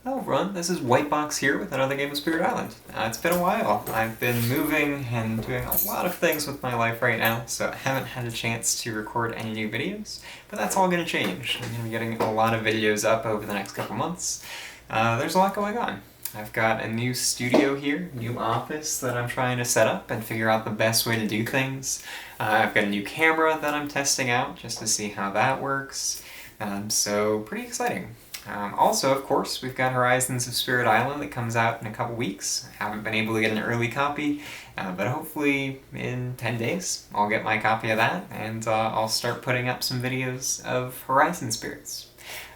Hello everyone, this is Whitebox here with another game of Spirit Island. It's been a while. I've been moving and doing a lot of things with my life right now, so I haven't had a chance to record any new videos, but that's all going to change. I'm going to be getting a lot of videos up over the next couple months. There's a lot going on. I've got a new studio here, new office that I'm trying to set up and figure out the best way to do things. I've got a new camera that I'm testing out just to see how that works. So pretty exciting. Also, of course, we've got Horizons of Spirit Island that comes out in a couple weeks. I haven't been able to get an early copy, but hopefully in 10 days I'll get my copy of that and I'll start putting up some videos of Horizon Spirits.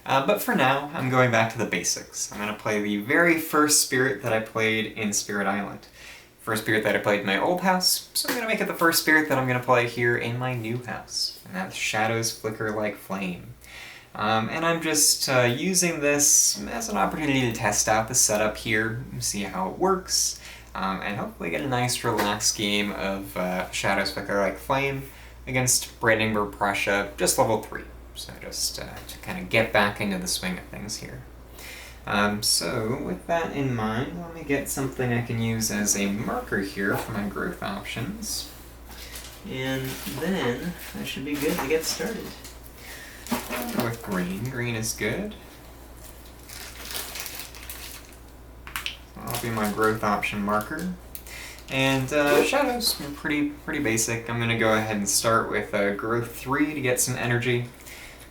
But for now, I'm going back to the basics. I'm going to play the very first spirit that I played in Spirit Island. First spirit that I played in my old house, so I'm going to make it the first spirit that I'm going to play here in my new house. And that's Shadows Flicker Like Flame. And I'm just using this as an opportunity to test out the setup here, see how it works, and hopefully get a nice relaxed game of Shadows Flicker Like Flame against Brandenburg-Prussia, just level 3. So just to kind of get back into the swing of things here. So with that in mind, let me get something I can use as a marker here for my growth options. And then I should be good to get started. I'll go with green. Green is good. That'll be my growth option marker. And shadows are pretty basic. I'm going to go ahead and start with growth 3 to get some energy.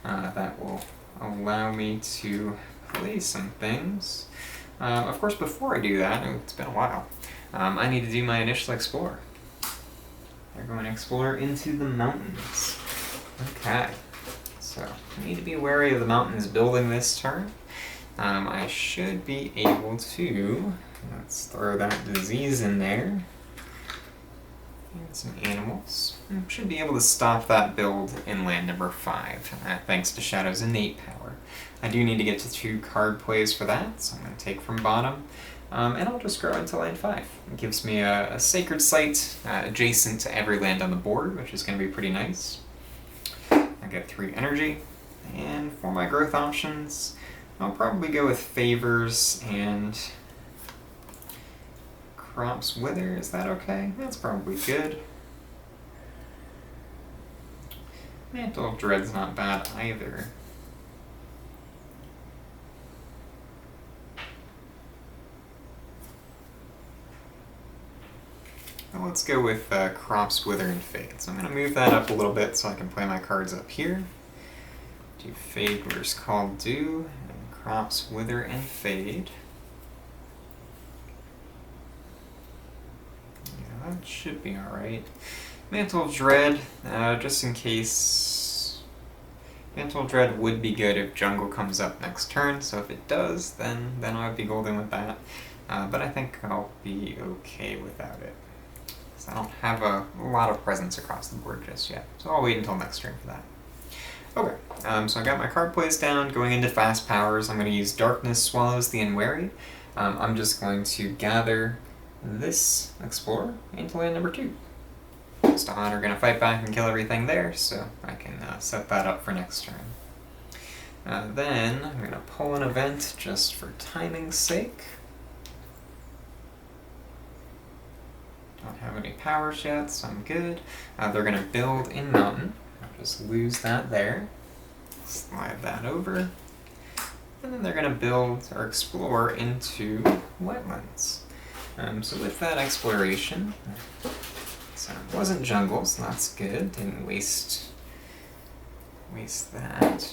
That will allow me to play some things. Of course, before I do that, it's been a while, I need to do my initial explore. We're going to explore into the mountains. Okay. So, I need to be wary of the mountains building this turn. I should be able to, let's throw that disease in there, and some animals. I should be able to stop that build in land number 5, thanks to Shadow's innate power. I do need to get to 2 card plays for that, so I'm going to take from bottom, and I'll just grow into land 5. It gives me a sacred site adjacent to every land on the board, which is going to be pretty nice. I get 3 energy, and for my growth options, I'll probably go with Favors and Crops Wither. Is that okay? That's probably good. Mantle of Dread's not bad either. Well, let's go with Crops Wither and Fade. So I'm going to move that up a little bit so I can play my cards up here. Do Favors Call Due, and Crops Wither and Fade. Yeah, that should be alright. Mantle of Dread, just in case. Mantle of Dread would be good if Jungle comes up next turn, so if it does, then I would be golden with that. But I think I'll be okay without it. I don't have a lot of presence across the board just yet, so I'll wait until next turn for that. Okay, so I got my card plays down. Going into fast powers, I'm going to use Darkness Swallows the Unwary. I'm just going to gather this Explorer into land number 2. Stahan are going to fight back and kill everything there, so I can set that up for next turn. Then I'm going to pull an event just for timing's sake. Don't have any powers yet, so I'm good. They're going to build in Mountain. I'll just lose that there. Slide that over. And then they're going to build or explore into Wetlands. So with that exploration, so it wasn't jungle, so that's good. Didn't waste that.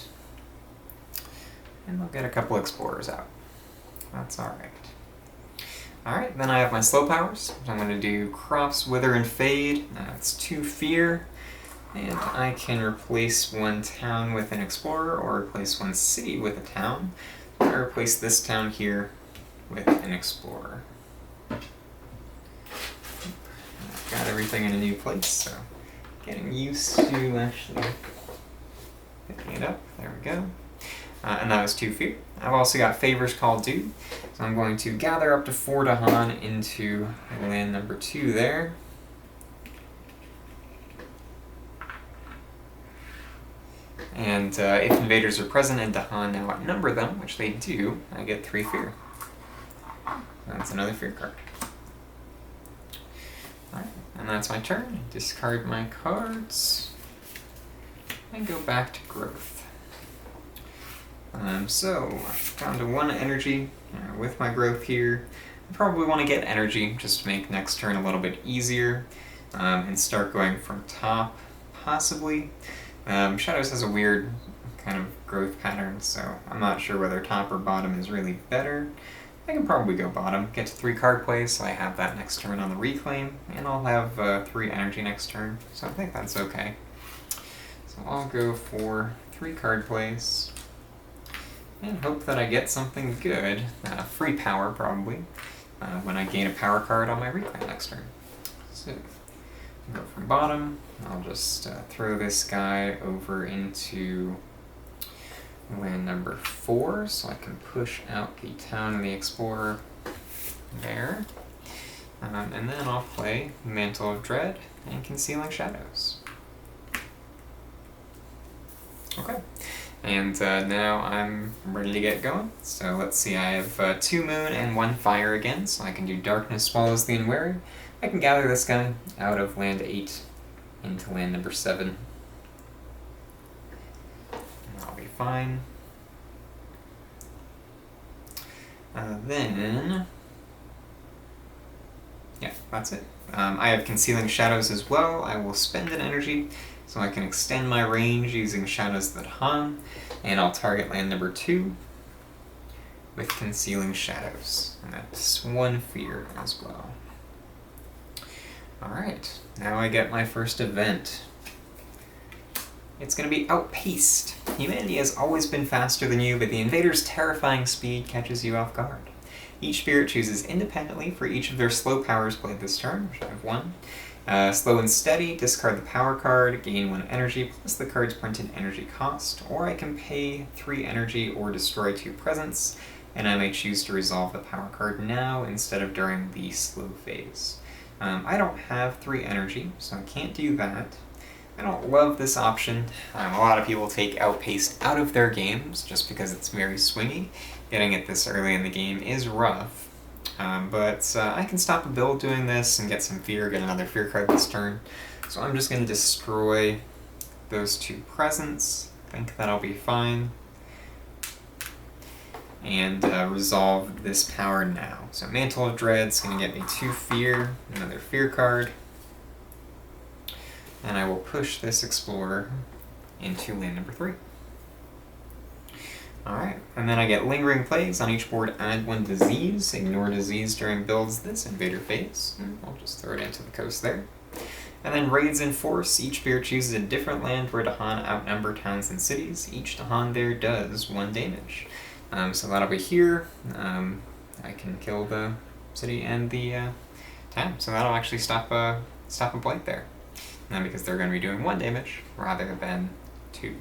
And they'll get a couple explorers out. That's alright. Alright, then I have my slow powers. I'm going to do Crops, Wither, and Fade. That's 2 Fear. And I can replace 1 town with an explorer, or replace 1 city with a town. I'm going to replace this town here with an explorer. I've got everything in a new place, so getting used to actually picking it up. There we go. And that was 2 Fear. I've also got Favors Call Due, so I'm going to gather up to 4 Dahan into land number 2 there. And if invaders are present and Dahan now outnumber them, which they do, I get 3 fear. That's another fear card. Alright, and that's my turn. Discard my cards. And go back to growth. So, down to 1 energy with my growth here. I probably want to get energy just to make next turn a little bit easier and start going from top, possibly. Shadows has a weird kind of growth pattern, so I'm not sure whether top or bottom is really better. I can probably go bottom, get to 3 card plays, so I have that next turn on the reclaim, and I'll have 3 energy next turn, so I think that's okay. So I'll go for 3 card plays, and hope that I get something good, free power probably, when I gain a power card on my reclaim next turn. So, go from bottom, I'll just throw this guy over into land number 4, so I can push out the town and the explorer there. And then I'll play Mantle of Dread and Concealing Shadows. Okay, and now I'm ready to get going. So let's see, I have 2 moon and 1 fire again, so I can do Darkness Swallows the Unwary. I can gather this guy out of land 8 into land number 7. I'll be fine. Then, yeah, that's it. I have Concealing Shadows as well. I will spend an energy so I can extend my range using Shadows that Han, and I'll target land number 2 with Concealing Shadows. And that's 1 fear as well. Alright, now I get my first event. It's going to be Outpaced. Humanity has always been faster than you, but the invader's terrifying speed catches you off guard. Each spirit chooses independently for each of their slow powers played this turn, which I have 1. Slow and Steady, discard the power card, gain 1 energy plus the card's printed energy cost, or I can pay 3 energy or destroy 2 presents, and I may choose to resolve the power card now instead of during the slow phase. I don't have 3 energy, so I can't do that. I don't love this option. A lot of people take Outpaced out of their games just because it's very swingy. Getting it this early in the game is rough. But I can stop a build doing this and get some fear, get another fear card this turn. So I'm just going to destroy those 2 presents. I think that'll be fine. And resolve this power now. So Mantle of Dread's going to get me 2 fear, another fear card. And I will push this Explorer into land number 3. Alright, and then I get Lingering Plagues. On each board, add 1 disease. Ignore disease during builds this invader phase. I'll just throw it into the coast there. And then Raids in Force. Each spirit chooses a different land where Dahan outnumber towns and cities. Each Dahan there does 1 damage. So that'll be here. I can kill the city and the town. So that'll actually stop a blight there. Because they're going to be doing 1 damage rather than 2.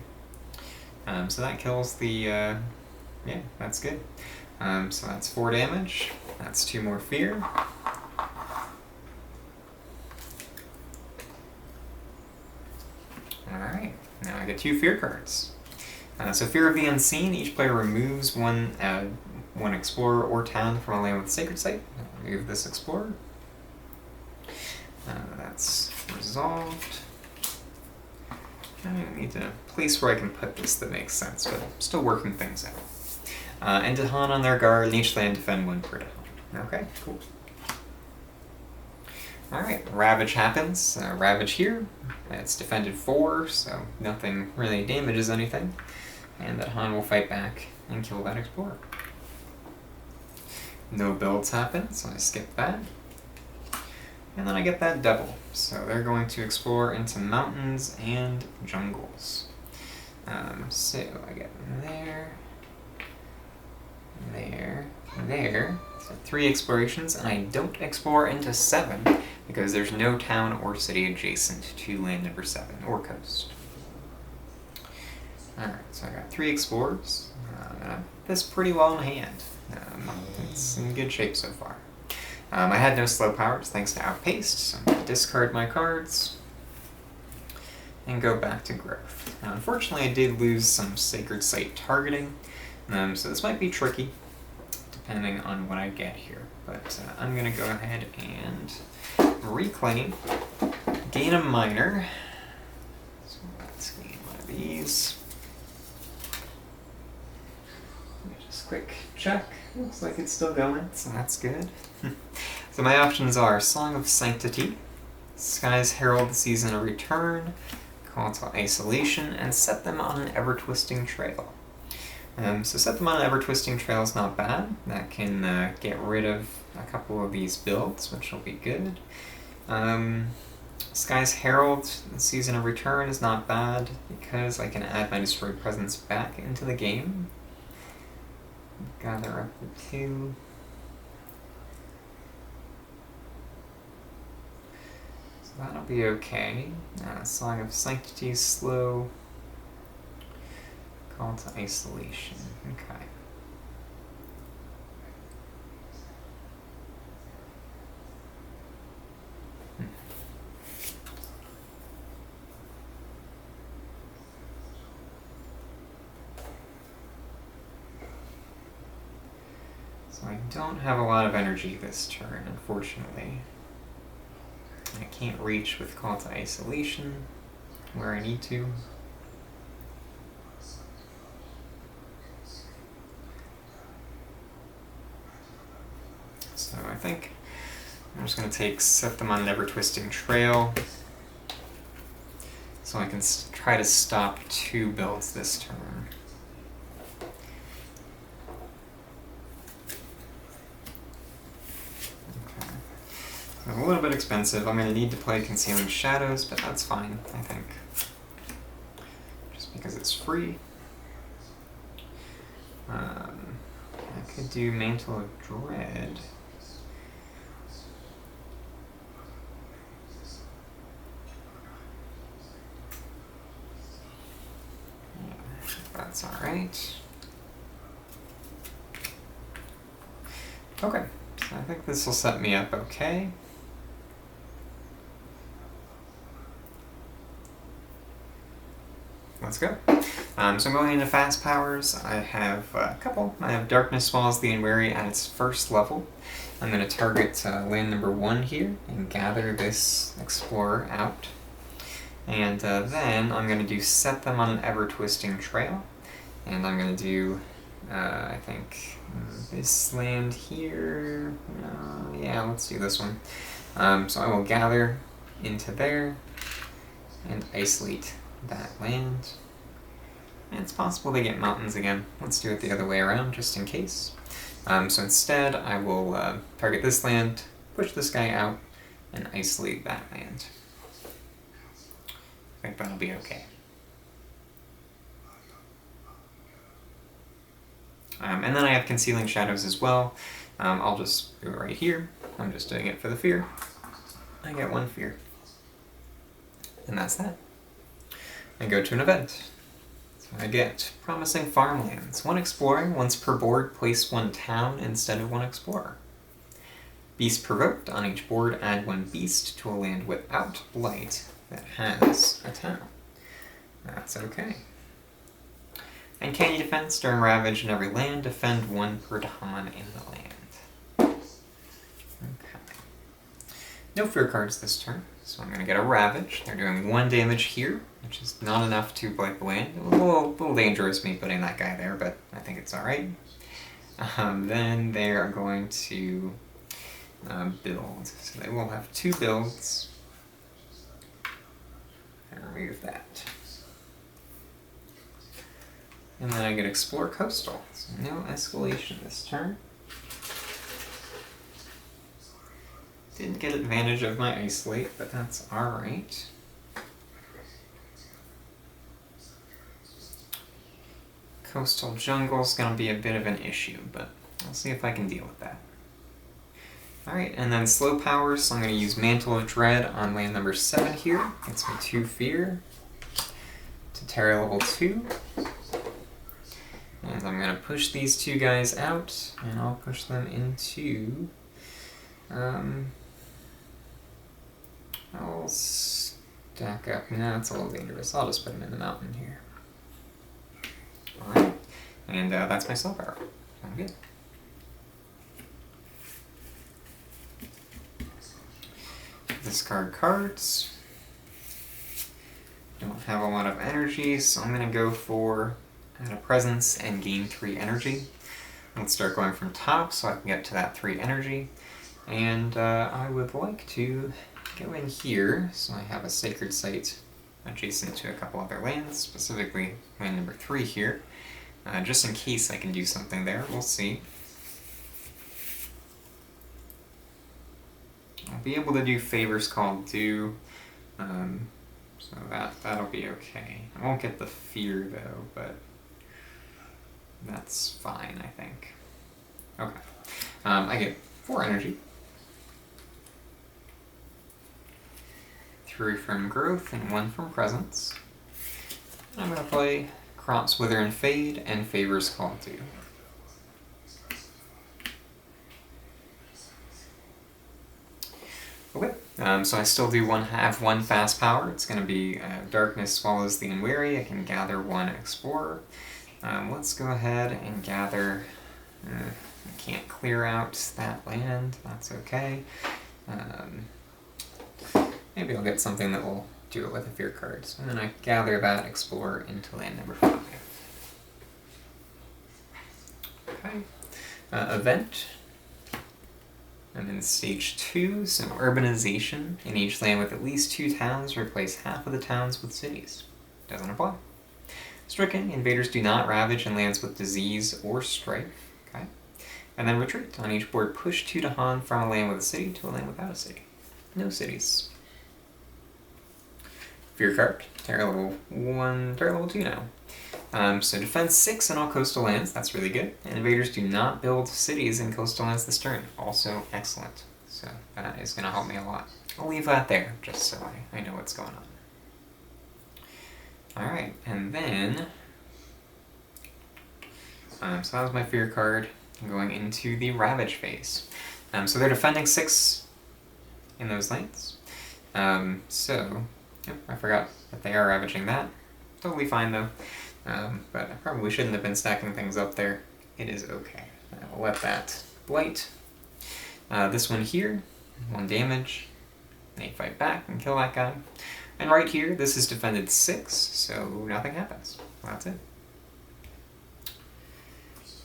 So that kills the, yeah, that's good. So that's 4 damage. That's 2 more fear. Alright, now I get 2 fear cards. So Fear of the Unseen, each player removes one explorer or town from a land with sacred site. I'll remove this explorer. That's resolved. I need a place where I can put this that makes sense, but I'm still working things out. And Dahan on their guard, and each land defend 1 per Dahan. Okay, cool. Alright, Ravage happens. Ravage here. It's defended 4, so nothing really damages anything. And Dahan will fight back and kill that explorer. No builds happen, so I skip that. And then I get that double. So they're going to explore into mountains and jungles. So I get there, there. So 3 explorations, and I don't explore into 7 because there's no town or city adjacent to land number 7 or coast. Alright, so I got 3 explorers, and I have this pretty well in hand. It's in good shape so far. I had no slow powers thanks to Outpaced, so I'm going to discard my cards. and go back to growth. Now, unfortunately, I did lose some sacred site targeting, so this might be tricky depending on what I get here. But I'm going to go ahead and reclaim, gain a miner. So let's gain one of these. Let me just quick check. Looks like it's still going, so that's good. So my options are Song of Sanctity, Skies Herald the Season of Return, Call to Isolation, and Set Them on an Ever-Twisting Trail. So Set Them on an Ever-Twisting Trail is not bad. That can get rid of a couple of these builds, which will be good. Skies Herald the Season of Return is not bad because I can add my Destroyed Presence back into the game. Gather up the 2. So that'll be okay. Song of Sanctity is slow. Call to Isolation. Okay. So I don't have a lot of energy this turn, unfortunately. I can't reach with Call to Isolation where I need to. So I think I'm just going to Set Them on an Ever-Twisting Trail so I can try to stop 2 builds this turn. A little bit expensive. I'm going to need to play Concealing Shadows, but that's fine, I think. Just because it's free. I could do Mantle of Dread. Yeah, that's alright. Okay, so I think this will set me up okay. Let's go. So I'm going into fast powers. I have a couple. I have Darkness Swallows the Unwary at its first level. I'm going to target land number 1 here and gather this Explorer out. And then I'm going to do Set Them on an Ever-Twisting Trail. And I'm going to do, I think, this land here. Yeah, let's do this one. So I will gather into there and isolate that land. And it's possible they get mountains again. Let's do it the other way around, just in case. So instead, I will target this land, push this guy out, and isolate that land. I think that'll be okay. And then I have Concealing Shadows as well. I'll just do it right here. I'm just doing it for the fear. I get 1 fear. And that's that. And go to an event. So I get Promising Farmlands. 1 exploring, once per board, place 1 town instead of 1 explorer. Beast Provoked, on each board add 1 beast to a land without blight that has a town. That's okay. And Candy Defense, during Ravage in every land, defend 1 per Dahan in the land. Okay. No fear cards this turn, so I'm going to get a Ravage. They're doing 1 damage here, which is not enough to blight the land. A little dangerous me putting that guy there, but I think it's alright. Then they are going to build. So they will have 2 builds. And remove that. And then I get Explore Coastal. So no escalation this turn. Didn't get advantage of my Isolate, but that's alright. Coastal Jungle's gonna be a bit of an issue, but I'll see if I can deal with that. Alright, and then slow powers, so I'm going to use Mantle of Dread on land number 7 here. Gets me 2 fear to Terra level 2. And I'm going to push these 2 guys out, and I'll push them into... I'll Stack up. No, it's a little dangerous. I'll just put him in the mountain here. Alright. And that's my spell power. Sound good. Discard cards. Don't have a lot of energy, so I'm going to go for add a presence and gain 3 energy. Let's start going from top so I can get to that 3 energy. And I would like to go in here, so I have a sacred site adjacent to a couple other lands, specifically land number 3 here, just in case I can do something there. We'll see. I'll be able to do favors called due, so that'll be okay. I won't get the fear though, but that's fine, I think. Okay. I get 4 energy. 3 from growth and 1 from presence. I'm going to play Crops Wither and Fade and Favors Called Due. Okay, so I still do have 1 fast power. It's going to be Darkness Swallows the Unwary. I can gather 1 Explorer. Let's go ahead and gather... I can't clear out that land. That's okay. Maybe I'll get something that will do it with a fear card. So then I gather that Explorer into land number 5. Okay. Event. I'm in stage 2, so urbanization. In each land with at least 2 towns, replace half of the towns with cities. Doesn't apply. Stricken. Invaders do not ravage in lands with disease or strife. Okay. And then retreat. On each board, push 2 to Han from a land with a city to a land without a city. No cities. Fear card. Terra level 1, Terra level 2 now. So defense 6 in all coastal lands, that's really good. And invaders do not build cities in coastal lands this turn. Also excellent. So that is going to help me a lot. I'll leave that there, just so I know what's going on. Alright, and then... so that was my fear card. I'm going into the Ravage phase. So they're defending 6 in those lanes. Yep, I forgot that they are ravaging that. Totally fine though. But I probably shouldn't have been stacking things up there. It is okay. I will let that blight. This one here, 1 damage. They fight back and kill that guy. And right here, this is defended 6, so nothing happens. That's it.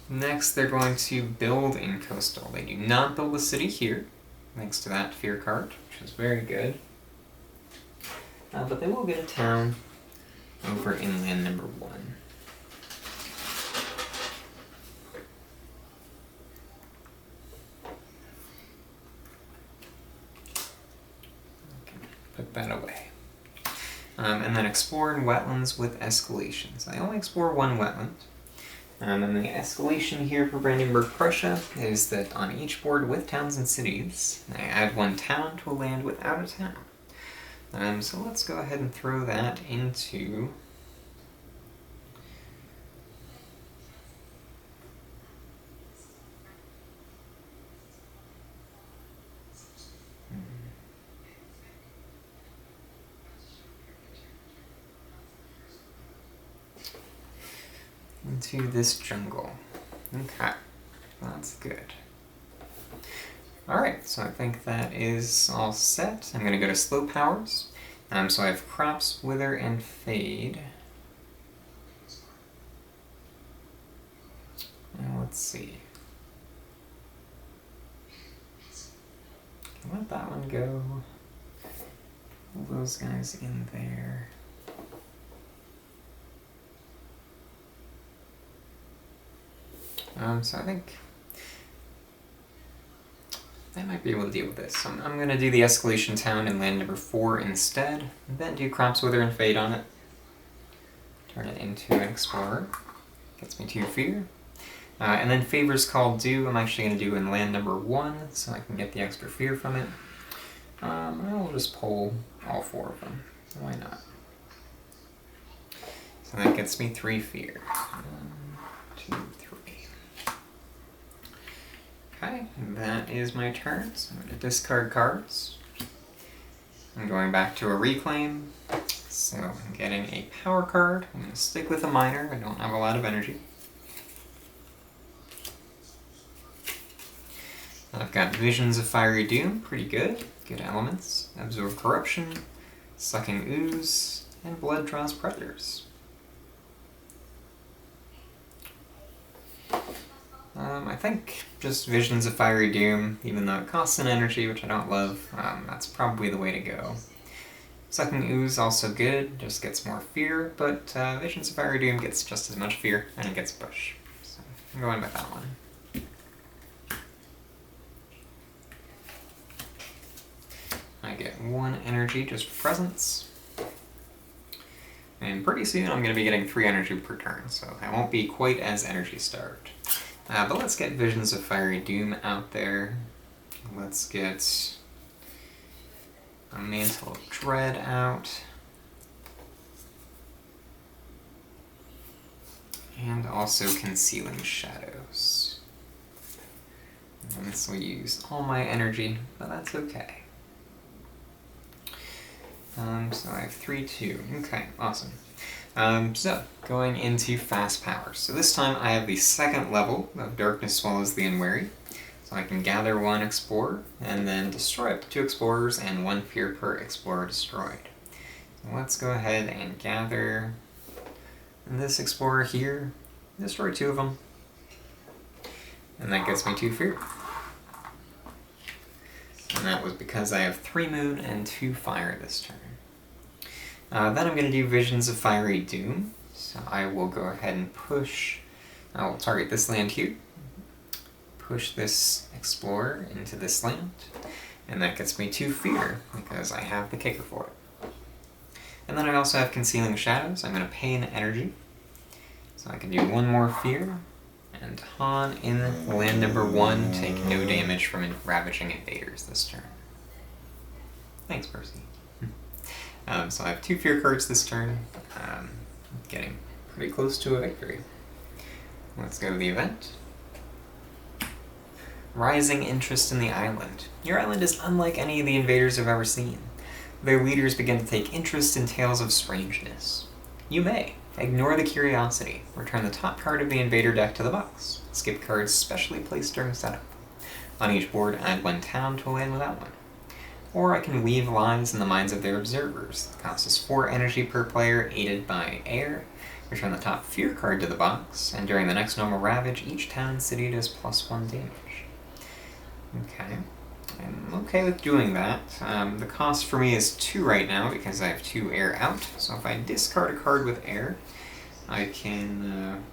Next, they're going to build in coastal. They do not build a city here, thanks to that fear card, which is very good. But they will get a town over in land number 1. Okay, put that away. And then explore in wetlands with escalations. I only explore 1 wetland. And the escalation here for Brandenburg-Prussia is that on each board with towns and cities, I add 1 town to a land without a town. So let's go ahead and throw that into... into this jungle. Okay, that's good. Alright, so I think that is all set. I'm going to go to slow powers. So I have Crops, Wither, and Fade. Now let's see. Let that one go. All those guys in there. So I think I might be able to deal with this. So I'm going to do the Escalation Town in land number 4 instead, and then do Crops, Wither, and Fade on it. Turn it into an Explorer. Gets me 2 fear. And then Favors Called Due, I'm actually going to do in land number 1, so I can get the extra fear from it. I'll just pull all 4 of them. Why not? So that gets me 3 fear. 1, 2, 3. Okay, and that is my turn. So I'm going to discard cards. I'm going back to a reclaim, so I'm getting a power card. I'm going to stick with a minor, I don't have a lot of energy. I've got Visions of Fiery Doom, pretty good. Good elements. Absorb Corruption, Sucking Ooze, and Blood Draws Predators. I think just Visions of Fiery Doom, even though it costs an energy, which I don't love, that's probably the way to go. Sucking Ooze also good, just gets more fear, but Visions of Fiery Doom gets just as much fear, and it gets push. So I'm going with that one. I get 1 energy just for presence. And pretty soon I'm going to be getting 3 energy per turn, so I won't be quite as energy starved. But let's get Visions of Fiery Doom out there. Let's get a Mantle of Dread out. And also Concealing Shadows. And this will use all my energy, but that's okay. So I have 3-2. Okay, awesome. So, going into fast powers. So this time I have the 2nd level of Darkness Swallows the Unwary. So I can gather 1 Explorer, and then destroy up to 2 Explorers, and 1 fear per Explorer destroyed. So let's go ahead and gather this Explorer here, destroy 2 of them, and that gets me 2 fear. And that was because I have 3 moon and 2 fire this turn. Then I'm going to do Visions of Fiery Doom. So I will go ahead and push, I will target this land here, push this Explorer into this land, and that gets me 2 fear because I have the kicker for it. And then I also have Concealing Shadows. I'm going to pay an energy. So I can do 1 more fear, and Han in land number 1, take no damage from Ravaging Invaders this turn. Thanks, Percy. So I have 2 fear cards this turn, getting pretty close to a victory. Let's go to the event. Rising interest in the island. Your island is unlike any of the invaders I've ever seen. Their leaders begin to take interest in tales of strangeness. You may ignore the curiosity, return the top card of the invader deck to the box, skip cards specially placed during setup. On each board, add 1 town to a land without one. Or I can weave lies in the minds of their observers. It costs us 4 energy per player, aided by air. Return the top fear card to the box, and during the next normal ravage, each town and city does +1 damage. Okay, I'm okay with doing that. The cost for me is 2 right now because I have 2 air out. So if I discard a card with air, I can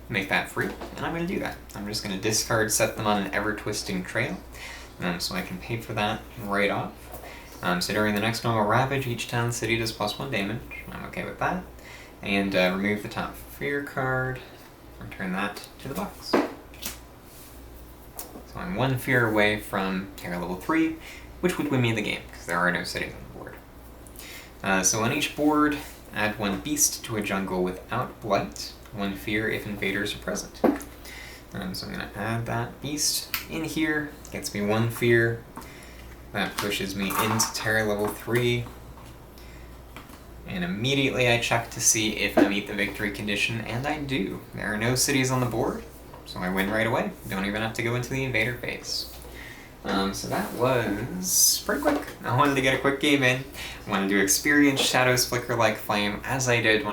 make that free, and I'm going to do that. I'm just going to discard, set them on an ever-twisting trail. So I can pay for that right off. So during the next normal ravage, each town and city does +1 damage. I'm okay with that. And remove the top fear card, return that to the box. So I'm 1 fear away from terror level 3, which would win me the game, because there are no cities on the board. So on each board, add 1 beast to a jungle without blight, 1 fear if invaders are present. So I'm going to add that beast in here, gets me 1 fear, that pushes me into terror level 3, and immediately I check to see if I meet the victory condition, and I do. There are no cities on the board, so I win right away. Don't even have to go into the invader phase. So that was pretty quick. I wanted to get a quick game in. I wanted to experience Shadows Flicker like flame as I did when